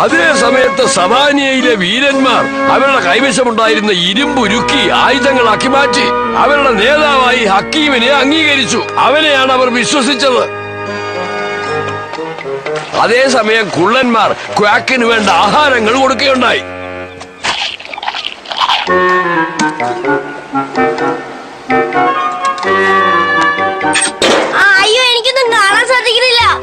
അതേ സമയത്ത് സവാനിയയിലെ വീരന്മാർ അവരുടെ കൈവശമുണ്ടായിരുന്ന ഇരുമ്പുരുക്കി ആയുധങ്ങളാക്കി മാറ്റി. അവരുടെ നേതാവായി ഹക്കീമിനെ അംഗീകരിച്ചു. അവനെയാണ് അവർ വിശ്വസിച്ചത്. അതേസമയം കുള്ളന്മാർ ക്വാക്കിന് വേണ്ട ആഹാരങ്ങൾ കൊടുക്കുകയുണ്ടായി.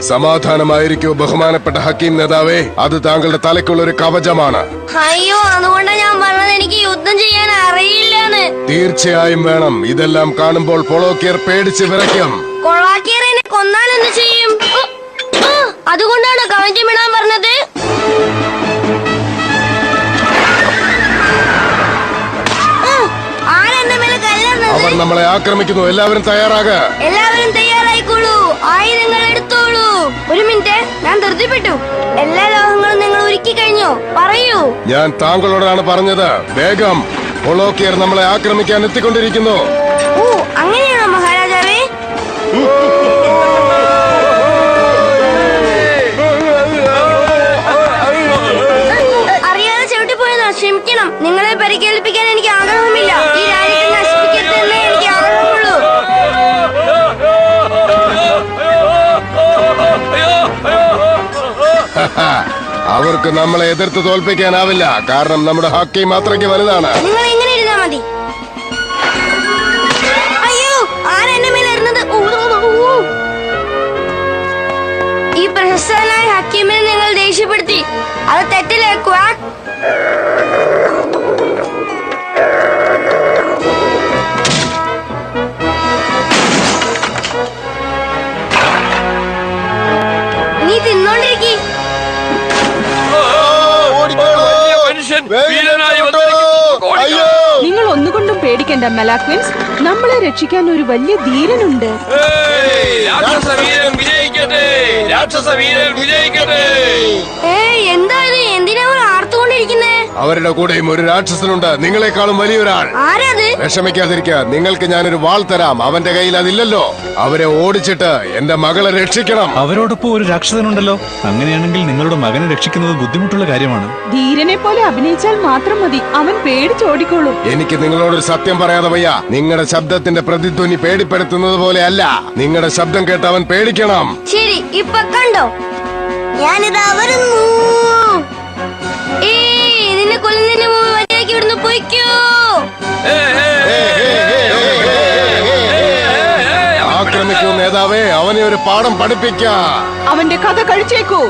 സമാധാനമായിരിക്കൂ ബഹുമാനപ്പെട്ട ഹക്കീം നേതാവേ, അത് താങ്കളുടെ തലയ്ക്കുള്ള ഒരു കവചമാണ്. അയ്യോ, അതുകൊണ്ടാണ് ഞാൻ പറഞ്ഞത് എനിക്ക് യുദ്ധം ചെയ്യാൻ അറിയില്ലെന്ന്. തീർച്ചയായും വേണം. ഇതെല്ലാം കാണുമ്പോൾ പൊളോക്കിയർ പേടിച്ച് വിറയ്ക്കും. കൊളാക്കിയർ എന്നെ കൊന്നാൽ എന്ത് ചെയ്യും? അതുകൊണ്ടാണ് കവചം ഇടാൻ പറഞ്ഞത്. ആരെന്റെ മേലെ കല്ലെറിഞ്ഞത്? അവർ നമ്മളെ ആക്രമിക്കുന്നു. എല്ലാവരും തയ്യാറാകുക. എല്ലാവരും തയ്യാറായിക്കോളൂ. ആയുധങ്ങൾ എടുത്തോളൂ. ഒരു മിനിറ്റ്, ഞാൻ ധൃതിപ്പെട്ടു. എല്ലാ ലോഹങ്ങളും നിങ്ങൾ ഒരുക്കി കഴിഞ്ഞോ? പറയൂ. ഞാൻ താങ്കളോടാണ് പറഞ്ഞത്. വേഗം, പൊളോക്കിയർ നമ്മളെ ആക്രമിക്കാൻ എത്തിക്കൊണ്ടിരിക്കുന്നു. ഓ, അങ്ങനെയാണോ മഹാരാജാവേ? അറിയാതെ ചവിട്ടിപ്പോയതാ, ക്ഷമിക്കണം. നിങ്ങളെ പരിക്കേൽപ്പിക്കാൻ എനിക്ക് ആഗ്രഹമില്ല. ഈ രാജ്യത്തെ നശിപ്പിക്കട്ടെന്നേ എനിക്ക് ആഗ്രഹമുള്ളൂ. അവർക്ക് നമ്മളെ എതിർത്ത് തോൽപ്പിക്കാനാവില്ല. കാരണം നമ്മുടെ ഹക്കീം അത്രയ്ക്ക് വലുതാണ്. നിങ്ങൾ എങ്ങനെ ഇരുന്നാ മതി. അയ്യോ, ആരെന്നെ മേലെ ഇരുന്നത്? ഈ പ്രശസ്തനായ ഹക്കീമിനെ നിങ്ങൾ ദേഷ്യപ്പെടുത്തി. അത് തെറ്റില്ലേ ക്വാക്ക്? നീ തിന്നോണ്ടിരിക്കി. നിങ്ങൾ ഒന്നുകൊണ്ടും പേടിക്കണ്ട മെലാക്വിൻസ്. നമ്മളെ രക്ഷിക്കാൻ ഒരു വലിയ ധീരനുണ്ട്. എന്താ ഇത്? എന്തിനാ അവർ ആർത്തുകൊണ്ടിരിക്കുന്നേ? അവരുടെ കൂടെയും ഒരു രാക്ഷസനുണ്ട്, നിങ്ങളെക്കാളും വലിയൊരാൾ. ആരത്? വിഷമിക്കാതിരിക്കുക. നിങ്ങൾക്ക് ഞാനൊരു വാൾ തരാം. അവന്റെ കയ്യിൽ അതില്ലല്ലോ. അവരെ ഓടിച്ചിട്ട് എന്റെ മകളെ രക്ഷിക്കണം. അവരോടൊപ്പം ഒരു രാക്ഷസനുണ്ടല്ലോ. അങ്ങനെയാണെങ്കിൽ നിങ്ങളുടെ മകനെ രക്ഷിക്കുന്നത് ബുദ്ധിമുട്ടുള്ള കാര്യമാണ്. ധീരനെ പോലെ അഭിനയിച്ചാൽ മാത്രം മതി. അവൻ പേടിച്ചോടിക്കോളും. എനിക്ക് നിങ്ങളോടൊരു സത്യം പറയാതെ വയ്യ. നിങ്ങളുടെ ശബ്ദത്തിന്റെ പ്രതിധ്വനി പേടിപ്പെടുത്തുന്നത് പോലെ അല്ല. നിങ്ങളുടെ ശബ്ദം കേട്ട് അവൻ പേടിക്കണം. ശരി, ഇപ്പൊ കണ്ടോ? ഞാനിതാ വരുന്നു. നിന്നെ കൊല്ലുന്നതിന് മുമ്പ് മര്യാദയ്ക്ക് ഇവിടുന്ന് പോയിക്കോ. ആക്രമിക്കൂ നേതാവേ, അവനെ ഒരു പാഠം പഠിപ്പിക്കാം. അവന്റെ കഥ കഴിച്ചേക്കൂ.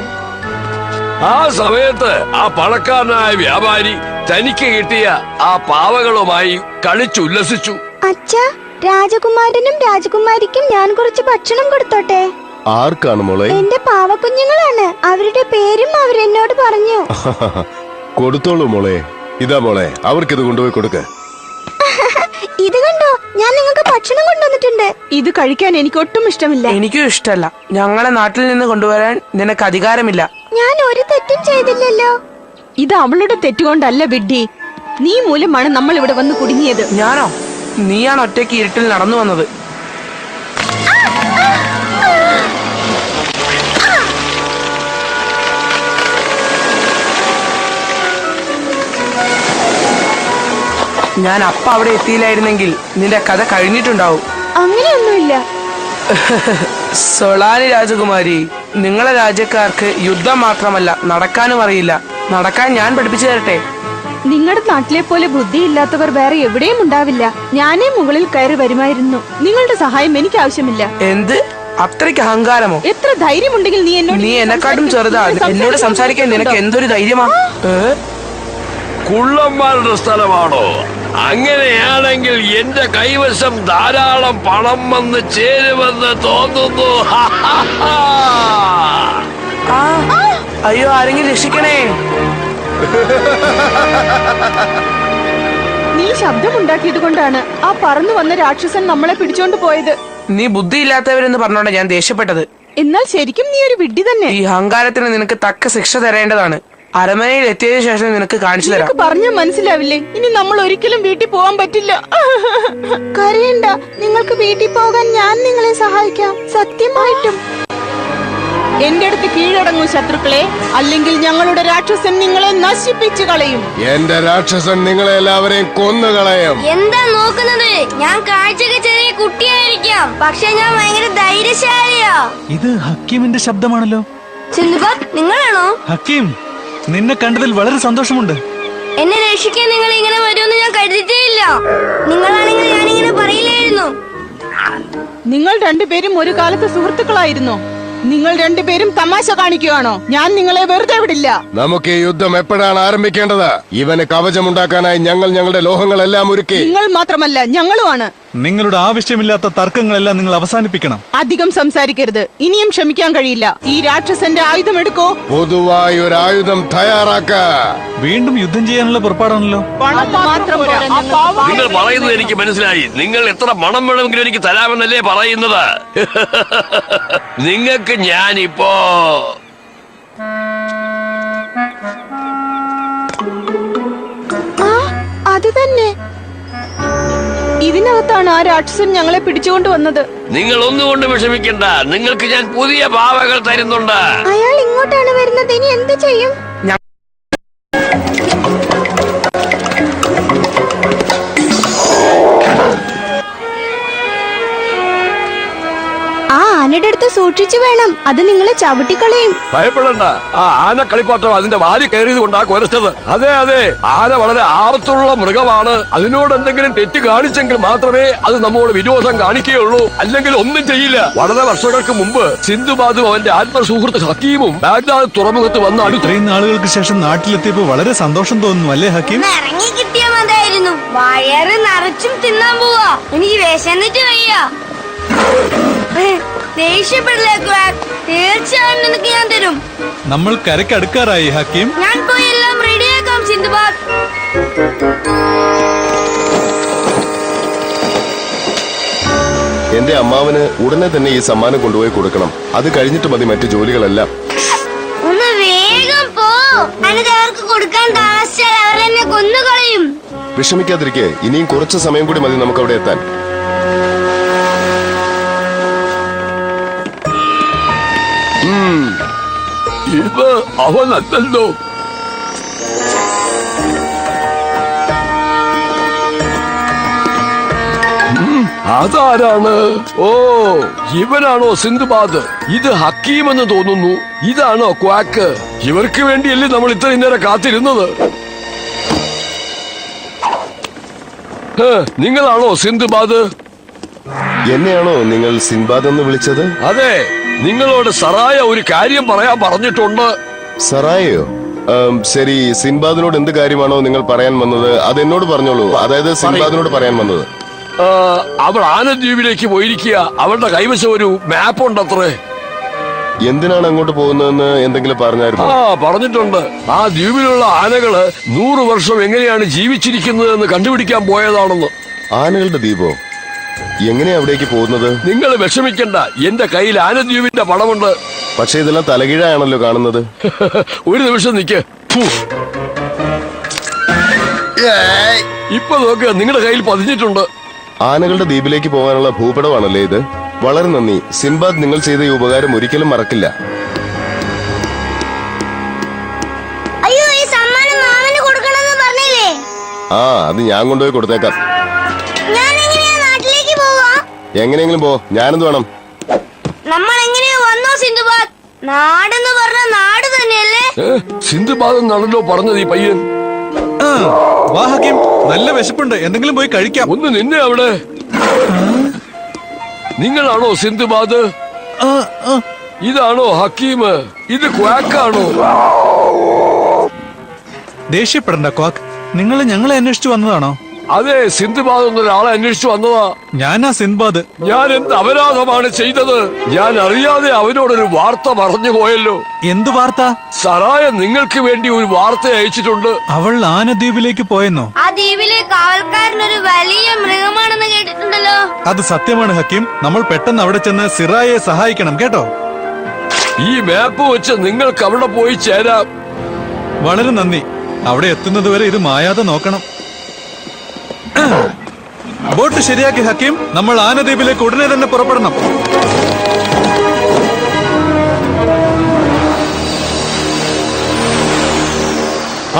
ആ സമയത്ത് ആ പണക്കാരനായ വ്യാപാരി തനിക്ക് കിട്ടിയ ആ പാവകളുമായി കളിച്ചുല്ലസിച്ചു. അച്ഛാ, രാജകുമാരനും രാജകുമാരിക്കും ഞാൻ കുറച്ച് ഭക്ഷണം കൊടുത്തോട്ടെ? ആർക്കാണ് മോളെ? എന്റെ പാവക്കുഞ്ഞുങ്ങളാണ്. അവരുടെ പേരും അവരെന്നോട് പറഞ്ഞു. കൊടുത്തോളൂ മോളെ. ഇതാ മോളെ, അവർക്കിത് കൊണ്ടുപോയി കൊടുക്ക. ഇത് കണ്ടോ, ഞാൻ നിങ്ങൾക്ക് ഭക്ഷണം കൊണ്ടുവന്നിട്ടുണ്ട്. ഇത് കഴിക്കാൻ എനിക്ക് ഒട്ടും ഇഷ്ടമില്ല. എനിക്കും ഇഷ്ടമല്ല. ഞങ്ങളെ നാട്ടിൽ നിന്ന് കൊണ്ടുവരാൻ നിനക്ക് അധികാരമില്ല. ഞാൻ ഒരു തെറ്റും ചെയ്തില്ലല്ലോ. ഇത് അവളുടെ തെറ്റുകൊണ്ടല്ല വിഡ്ഢി. നീ മൂലമാണ് നമ്മൾ ഇവിടെ വന്ന് കുടുങ്ങിയത്. ഞാനോ? നീയാണ് ഒറ്റയ്ക്ക് ഇരുട്ടിൽ നടന്നു വന്നത്. ഞാൻ അപ്പ അവിടെ എത്തിയില്ലായിരുന്നെങ്കിൽ നിന്റെ കഥ കഴിഞ്ഞിട്ടുണ്ടാവും. അങ്ങനെയൊന്നുമില്ല. സൊളാനി രാജകുമാരി, നിങ്ങളെ രാജ്യക്കാർക്ക് യുദ്ധം മാത്രമല്ല നടക്കാനും അറിയില്ല. നടക്കാൻ ഞാൻ പഠിപ്പിച്ചു തരട്ടെ? നിങ്ങളുടെ നാട്ടിലെ പോലെ ബുദ്ധിയില്ലാത്തവർ വേറെ എവിടെയും ഉണ്ടാവില്ല. ഞാനേ മുകളിൽ കയറി വരുമായിരുന്നു. നിങ്ങളുടെ സഹായം എനിക്ക് ആവശ്യമില്ല. എന്ത്? അത്രയ്ക്ക് അഹങ്കാരമോ? എത്ര ധൈര്യമുണ്ടെങ്കിൽ നീ എന്നെക്കാട്ടും ചെറുതാ. എന്നോട് സംസാരിക്കാൻ നിനക്ക് എന്തൊരു ധൈര്യമാ? കുള്ളന്മാരുടെ സ്ഥലമാണോ? അങ്ങനെയാണെങ്കിൽ എന്റെ കൈവശം ധാരാളം പണം വന്ന് ചേരുമെന്ന് തോന്നുന്നു. അയ്യോ, ആരെങ്കിലും രക്ഷിക്കണേ. നീ ശബ്ദമുണ്ടാക്കിയത് കൊണ്ടാണ് ആ പറന്നു വന്ന രാക്ഷസൻ നമ്മളെ പിടിച്ചോണ്ട് പോയത്. നീ ബുദ്ധിയില്ലാത്തവരെന്ന് പറഞ്ഞോണ്ടാ ഞാൻ ദേഷ്യപ്പെട്ടത്. എന്നാൽ ശരിക്കും നീ ഒരു വിഡ്ഢി തന്നെ. ഈ അഹങ്കാരത്തിന് നിനക്ക് തക്ക ശിക്ഷ തരേണ്ടതാണ്. അരമനയിൽ എത്തിയതിനു ശേഷം നിനക്ക് കാണിച്ചു തരാം. പറഞ്ഞ മനസ്സിലാവില്ലേ? ഇനി നമ്മൾ ഒരിക്കലും വീട്ടിൽ പോകാൻ പറ്റില്ല. കരയണ്ട, നിങ്ങൾക്ക് വീട്ടിൽ പോകാൻ ഞാൻ നിങ്ങളെ സഹായിക്കാം. സത്യമായിട്ടും. എന്റെ അടുത്ത് കീഴടങ്ങൂ ശത്രുക്കളെ, അല്ലെങ്കിൽ ഞങ്ങളുടെ രാക്ഷസൻ നിങ്ങളെ നശിപ്പിച്ചു കളയും. എന്റെ രാക്ഷസൻ നിങ്ങളെ എല്ലാവരെയും കൊന്നുകളയും. എന്താ നോക്കുന്നത്? ഞാൻ കാഴ്ചക്ക് ചെറിയ കുട്ടിയായിരിക്കാം, പക്ഷെ ഞാൻ ഭയങ്കര ധൈര്യശാലിയാ. ഇത് ഹക്കീമിന്റെ ശബ്ദമാണല്ലോ. സിന്ധുബാദ്, നിങ്ങളാണോ? ഹക്കീം, നിന്നെ കണ്ടതിൽ വളരെ സന്തോഷമുണ്ട്. എന്നെ രക്ഷിക്കാൻ നിങ്ങൾ ഇങ്ങനെ വരുമെന്ന് ഞാൻ കരുതിയില്ല. നിങ്ങളാണെങ്കിൽ ഞാനിങ്ങനെ പറയില്ലായിരുന്നു. നിങ്ങൾ രണ്ടുപേരും ഒരു കാലത്ത് സുഹൃത്തുക്കളായിരുന്നു. നിങ്ങൾ രണ്ടുപേരും തമാശ കാണിക്കുകയാണോ? ഞാൻ നിങ്ങളെ വെറുതെ വിടില്ല. നമുക്ക് ഈ യുദ്ധം എപ്പോഴാണ് ആരംഭിക്കേണ്ടത്? ഇവന് കവചമുണ്ടാക്കാനായി ഞങ്ങൾ ഞങ്ങളുടെ ലോഹങ്ങളെല്ലാം ഒരുക്കി. നിങ്ങൾ മാത്രമല്ല, ഞങ്ങളുമാണ്. നിങ്ങളുടെ ആവശ്യമില്ലാത്ത തർക്കങ്ങളെല്ലാം നിങ്ങൾ അവസാനിപ്പിക്കണം. അധികം സംസാരിക്കരുത്. ഇനിയും ക്ഷമിക്കാൻ കഴിയില്ല. ഈ രാക്ഷസന്റെ ആയുധം എടുക്കോ. പൊതുവായി ഒരു ആയുധം തയ്യാറാക്ക. വീണ്ടും യുദ്ധം ചെയ്യാനുള്ള പുറപ്പാടാണല്ലോ. പണം മാത്രം പോരാ, നിങ്ങൾ പറയുന്നത് എനിക്ക് മനസ്സിലായി. നിങ്ങൾ എത്ര മണം വേണമെങ്കിലും എനിക്ക് തരാമെന്നല്ലേ പറയുന്നത്? നിങ്ങൾക്ക് ഞാനിപ്പോ അത് തന്നെ. ഇതിനകത്താണ് ആ രാക്ഷസൻ ഞങ്ങളെ പിടിച്ചുകൊണ്ട് വന്നത്. നിങ്ങൾ ഒന്നുകൊണ്ട് വിഷമിക്കണ്ട. നിങ്ങൾക്ക് ഞാൻ പുതിയ പാവകൾ തരുന്നുണ്ട്. അയാൾ ഇങ്ങോട്ടാണ് വരുന്നത്. ഇനി എന്ത് ചെയ്യും? ആനയുടെ അടുത്ത് സൂക്ഷിച്ചു വേണം, അത് നിങ്ങളെ ചവിട്ടിക്കളയും. ഭയപ്പെടണ്ട. ആ ആന കളിപ്പാട്ടം അതിന്റെ വാരി കയറിയത് കൊണ്ടാ കുരച്ചത്. അതെ അതെ, ആന വളരെ ആപത്തുള്ള മൃഗമാണ്. അതിനോട് എന്തെങ്കിലും തെറ്റ് കാണിച്ചെങ്കിൽ മാത്രമേ അത് നമ്മോട് വിരോധം കാണിക്കുകയുള്ളൂ, അല്ലെങ്കിൽ ഒന്നും ചെയ്യില്ല. വളരെ വർഷങ്ങൾക്ക് മുമ്പ് സിന്ധുബാദും അവന്റെ ആത്മസുഹൃത്ത് ഹക്കീമും ബാഗ്ദാദ് തുറമുഖത്ത് വന്ന് അടുത്ത്. ഇത്രയും നാളുകൾക്ക് ശേഷം നാട്ടിലെത്തിയപ്പോൾ വളരെ സന്തോഷം തോന്നുന്നു അല്ലേ ഹക്കീം? ഇറങ്ങി കിട്ടിയ മതായിരുന്നു. വയറ് നിറച്ചും തിന്നാൻ പോവാ. എനിക്ക് വിശന്നിട്ട് വയ്യ. ദേഷ്യപ്പെടില്ലേ ക്വാക്ക്? തീർച്ചയായും നിനക്ക് ഞാൻ തരും. നമ്മൾ കരയ്ക്ക് അടുക്കാറായി ഹക്കീം. ഞാൻ പോയി എല്ലാം റെഡിയാക്കാം സിന്ധുബാദ്. എന്റെ അമ്മാവന് ഉടനെ തന്നെ ഈ സമ്മാനം കൊണ്ടുപോയി കൊടുക്കണം. അത് കഴിഞ്ഞിട്ട് മതി മറ്റു ജോലികളെല്ലാം. ഒന്ന് വേഗം പോ. അവർക്ക് കൊടുക്കാൻ താമസിച്ചാൽ അവർ എന്നെ കൊന്നുകളയും. വിഷമിക്കാതിരിക്കെ, ഇനിയും കുറച്ച് സമയം കൂടി മതി നമുക്ക് അവിടെ എത്താൻ. ഇത് അവനല്ലോ. അതാരാണ്? ഓ, ഇവനാണോ സിന്ധുബാദ്? ഇത് ഹക്കീം എന്ന് തോന്നുന്നു. ഇതാണോ ക്വാക്ക്? ഇവർക്ക് വേണ്ടിയല്ലേ നമ്മൾ ഇത്രയും നേരം കാത്തിരുന്നത്? നിങ്ങളാണോ സിന്ധുബാദ്? എന്നെയാണോ നിങ്ങൾ സിൻബാദ് എന്ന് വിളിച്ചത്? അതെ, നിങ്ങളോട് സറായ ഒരു കാര്യം പറയാൻ പറഞ്ഞിട്ടുണ്ട്. സറായയോ? ശരി, സിൻബാദിനോട് എന്ത് കാര്യമാണോ നിങ്ങൾ പറയാൻ വന്നത് അത് എന്നോട് പറഞ്ഞോളൂ. അതായത് സിൻബാദിനോട് പറയാൻ വന്നത്. അവൾ ആനദ്വീപിലേക്ക് പോയിരിക്കുക. അവളുടെ കൈവശം ഒരു മാപ്പ് ഉണ്ടത്രേ. എന്തിനാണ് അങ്ങോട്ട് പോകുന്നതെന്ന് എന്തെങ്കിലും പറഞ്ഞായിരുന്നു? പറഞ്ഞിട്ടുണ്ട്. ആ ദ്വീപിലുള്ള ആനകള് 100 വർഷം എങ്ങനെയാണ് ജീവിച്ചിരിക്കുന്നത് എന്ന് കണ്ടുപിടിക്കാൻ പോയതാണെന്ന്. ആനകളുടെ ദ്വീപോ? എങ്ങനെയാ അവിടേക്ക് പോകുന്നത്? നിങ്ങൾ വിഷമിക്കണ്ട, എന്റെ കയ്യിൽ ആനദ്വീപിന്റെ പടമുണ്ട്. പക്ഷെ ഇതെല്ലാം തലകീഴാണല്ലോ കാണുന്നത്. ഒരു നിമിഷം നിക്ക്. ഇപ്പൊ നോക്ക്, നിങ്ങളുടെ കയ്യിൽ പതിഞ്ഞിട്ടുണ്ട്. ആനകളുടെ ദ്വീപിലേക്ക് പോകാനുള്ള ഭൂപടമാണല്ലേ ഇത്? വളരെ നന്ദി സിൻബാദ്, നിങ്ങൾ ചെയ്ത ഈ ഉപകാരം ഒരിക്കലും മറക്കില്ല. അയ്യോ, ഈ സമ്മാനം മാമന് കൊടുക്കണമെന്ന് പറഞ്ഞില്ലേ? അത് ഞാൻ കൊണ്ടുപോയി കൊടുത്തേക്കാം. ഞാൻ എങ്ങനെയാ നാട്ടിലേക്ക് പോവാ? എങ്ങനെയെങ്കിലും പോ, ഞാനെന്ത് വേണം? നമ്മൾ എങ്ങനെയാ വന്നോ സിന്ധുബാദ്? നാടെന്ന് പറഞ്ഞ നാട് തന്നെയല്ലേ? സിന്ധുബാദ് എന്നാണല്ലോ പറഞ്ഞത് ഈ പയ്യൻ. വാ ഹക്കീം, നല്ല വിശപ്പുണ്ട്, എന്തെങ്കിലും പോയി കഴിക്കാം. ഒന്ന് നിന്നെ അവിടെ. നിങ്ങളാണോ സിന്ധുബാദ്? ഇതാണോ ഹക്കീം? ഇത് ക്വാക്കാണോ? ദേഷ്യപ്പെടണ്ട ക്വാക്ക്, നിങ്ങൾ ഞങ്ങളെ അന്വേഷിച്ചു വന്നതാണോ? അതെ, സിന്ധുബാദ് എന്നൊരാളെ അന്വേഷിച്ചു വന്നതാ. ഞാനാ സിൻബാദ്. ഞാൻ എന്ത് അപരാധമാണ് ചെയ്തത്? ഞാൻ അറിയാതെ അവനോടൊരു വാർത്ത പറഞ്ഞു പോയല്ലോ. എന്തു വാർത്ത? സറായ നിങ്ങൾക്ക് വേണ്ടി ഒരു വാർത്ത അയച്ചിട്ടുണ്ട്. അവൾ ആനദ്വീപിലേക്ക് പോയെന്നോ? ആ ദ്വീപിലെ കാവൽക്കാരൻ ഒരു വലിയ മൃഗമാണെന്ന് കേട്ടിട്ടുണ്ടല്ലോ. അത് സത്യമാണ് ഹക്കീം. നമ്മൾ പെട്ടെന്ന് അവിടെ ചെന്ന് സിറായെ സഹായിക്കണം കേട്ടോ. ഈ മാപ്പ് വെച്ച് നിങ്ങൾക്ക് അവിടെ പോയി ചേരാം. വളരെ നന്ദി. അവിടെ എത്തുന്നതുവരെ ഇത് മായാതെ നോക്കണം. ബോട്ട് ശരിയാക്കി ഹക്കീം, നമ്മൾ ആനദ്വീപിലേക്ക് ഉടനെ തന്നെ പുറപ്പെടണം.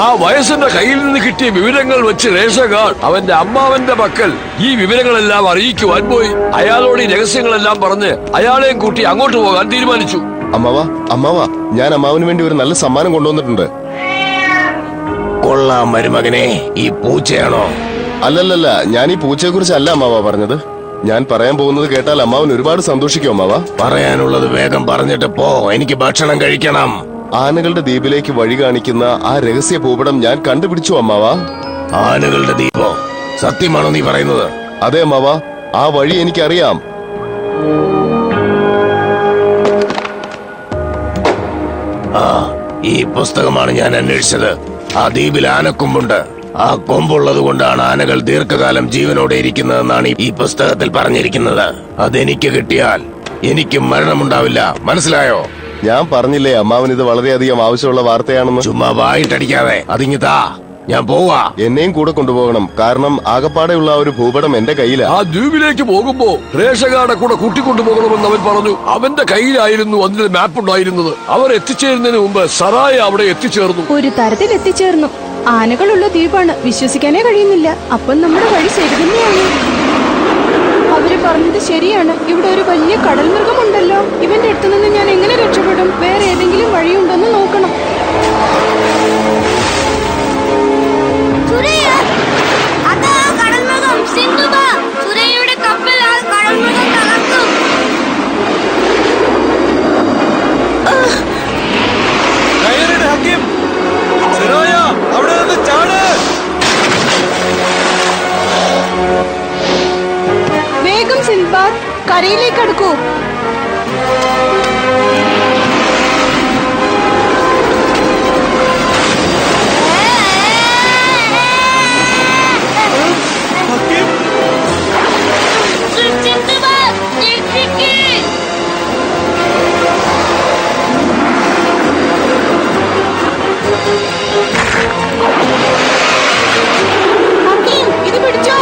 ആ വയസ്സിന്റെ കയ്യിൽ നിന്ന് കിട്ടിയ വിവരങ്ങൾ വെച്ച് റേഷൻകാർ അവന്റെ അമ്മാവന്റെ പക്കൽ ഈ വിവരങ്ങളെല്ലാം അറിയിക്കുവാൻ പോയി. അയാളോട് ഈ രഹസ്യങ്ങളെല്ലാം പറഞ്ഞ് അയാളെയും കൂട്ടി അങ്ങോട്ട് പോകാൻ തീരുമാനിച്ചു. അമ്മാവ ഞാൻ അമ്മാവന് വേണ്ടി ഒരു നല്ല സമ്മാനം കൊണ്ടുവന്നിട്ടുണ്ട്. കൊള്ളാം മരുമകനെ, ഈ പൂച്ചയാണോ? അല്ലല്ലല്ല, ഞാൻ ഈ പൂച്ചയെ കുറിച്ചല്ല അമ്മാവ പറഞ്ഞത്. ഞാൻ പറയാൻ പോകുന്നത് കേട്ടാൽ അമ്മാവൻ ഒരുപാട് സന്തോഷിക്കും അമ്മാവ. പറയാനുള്ളത് വേഗം പറഞ്ഞിട്ട് പോ, എനിക്ക് ഭക്ഷണം കഴിക്കണം. ആനകളുടെ ദ്വീപിലേക്ക് വഴി കാണിക്കുന്ന ആ രഹസ്യ ഭൂപടം ഞാൻ കണ്ടുപിടിച്ചു അമ്മാവ. ആനകളുടെ ദ്വീപോ? സത്യമാണോ നീ പറയുന്നത്? അതെ അമ്മാവ, ആ വഴി എനിക്കറിയാം. ആ, ഈ പുസ്തകമാണ് ഞാൻ അന്വേഷിച്ചത്. ആ ദ്വീപിൽ ആനക്കൊമ്പുണ്ട്. ആ കൊമ്പുള്ളത് കൊണ്ടാണ് ആനകൾ ദീർഘകാലം ജീവനോടെ ഇരിക്കുന്നതെന്നാണ് ഈ പുസ്തകത്തിൽ പറഞ്ഞിരിക്കുന്നത്. അതെനിക്ക് കിട്ടിയാൽ എനിക്ക് മരണമുണ്ടാവില്ല, മനസ്സിലായോ? ഞാൻ പറഞ്ഞില്ലേ അമ്മാവൻ ഇത് വളരെയധികം ആവശ്യമുള്ള വാർത്തയാണെന്ന്. ചുമ്മാ വായിട്ടടിക്കാതെ അതിങ്ങിതാ, ഞാൻ പോവാ. എന്നെയും കൂടെ കൊണ്ടുപോകണം, കാരണം ആകപ്പാടെയുള്ള ഒരു ഭൂപടം എന്റെ കയ്യിലാ. ആ ദ്വീപിലേക്ക് പോകുമ്പോ റേഷൻകാരുടെ കൂടെ കൂട്ടിക്കൊണ്ടുപോകണമെന്ന് അവൻ പറഞ്ഞു. അവന്റെ കയ്യിലായിരുന്നു അതിന്റെ മാപ്പ് ഉണ്ടായിരുന്നത്. അവർ എത്തിച്ചേരുന്നതിന് മുമ്പ് സറായ അവിടെ എത്തിച്ചേർന്നു. ഒരു തരത്തിൽ എത്തിച്ചേർന്നു. ആനകളുള്ള ദ്വീപാണ്, വിശ്വസിക്കാനേ കഴിയുന്നില്ല. അപ്പം നമ്മുടെ വഴി ശരി തന്നെയാണ്. അവര് പറഞ്ഞത് ശരിയാണ്. ഇവിടെ ഒരു വലിയ കടൽ മൃഗമുണ്ടല്ലോ. ഇവന്റെ അടുത്ത് നിന്ന് ഞാൻ എങ്ങനെ രക്ഷപ്പെടും? വേറെ ഏതെങ്കിലും വഴിയുണ്ടോന്ന് നോക്കണം. സുരയ്യ, അതാ കടൽമൃഗം സിന്ധുബ. സുരയ്യയുടെ കപ്പൽ ആ കടൽമൃഗം തകർക്കും. അവിടെ നിന്ന് ചാട്. വേഗം സിൻബാദ്, കരയിലേക്ക് അടുക്കൂ. സിന്ധുബ, രക്ഷിക്ക്. ഹക്കീം, ഇത് പിടിച്ചോ.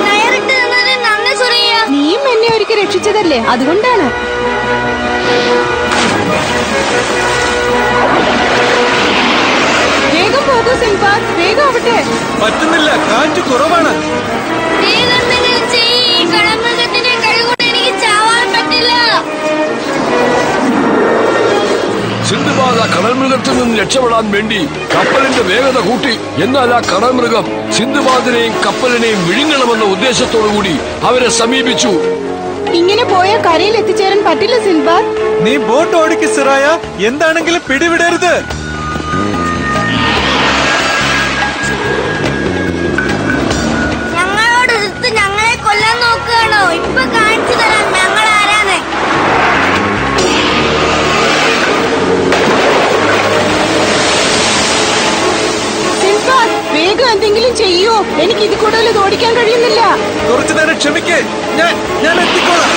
കയറിട്ട് നിന്നതിന് നന്ദി സുരയ്യ. നീയും എന്നെ ഒരിക്കൽ രക്ഷിച്ചതല്ലേ, അതുകൊണ്ടാണ്. വേഗം പോകൂ സിൻബാദ്, വേഗം ആവട്ടെ. പറ്റുന്നില്ല, കാറ്റ് കുറവാണ്. നീതെന്തെങ്കിലും ചെയ്യ്. ഈ കടൽമൃഗത്തിന്റെ കഴിവുകൊണ്ട് എനിക്ക് ചാവാൻ പറ്റില്ല. സിന്ധുബാദ് ആ കടൽമൃഗത്തിൽ നിന്ന് രക്ഷപ്പെടാൻ വേണ്ടി കപ്പലിന്റെ വേഗത കൂട്ടി. എന്നാൽ ആ കടൽമൃഗം സിന്ധുബാദിനെയും കപ്പലിനെയും വിഴുങ്ങണമെന്ന ഉദ്ദേശത്തോടുകൂടി അവരെ സമീപിച്ചു. ഇങ്ങനെ പോയാൽ കരയിൽ എത്തിച്ചേരാൻ പറ്റില്ല സിൻബാദ്. നീ ബോട്ട് ഓടിക്ക് സിറായ, എന്താണെങ്കിലും പിടിവിടരുത്. ഞങ്ങളോട് എടുത്ത് ഞങ്ങളെ കൊല്ലാൻ നോക്കുകയാണോ? ഇപ്പൊ കാണിച്ചു തരാം ഞങ്ങൾ ആരാണ്. സിൻബാദ്, വേഗം എന്തെങ്കിലും ചെയ്യൂ. എനിക്ക് ഇത് കൂടുതൽ ഓടിക്കാൻ കഴിയുന്നില്ല. കുറച്ചു നേരം ക്ഷമിക്കേ, ഞാൻ എത്തിക്കോളാം.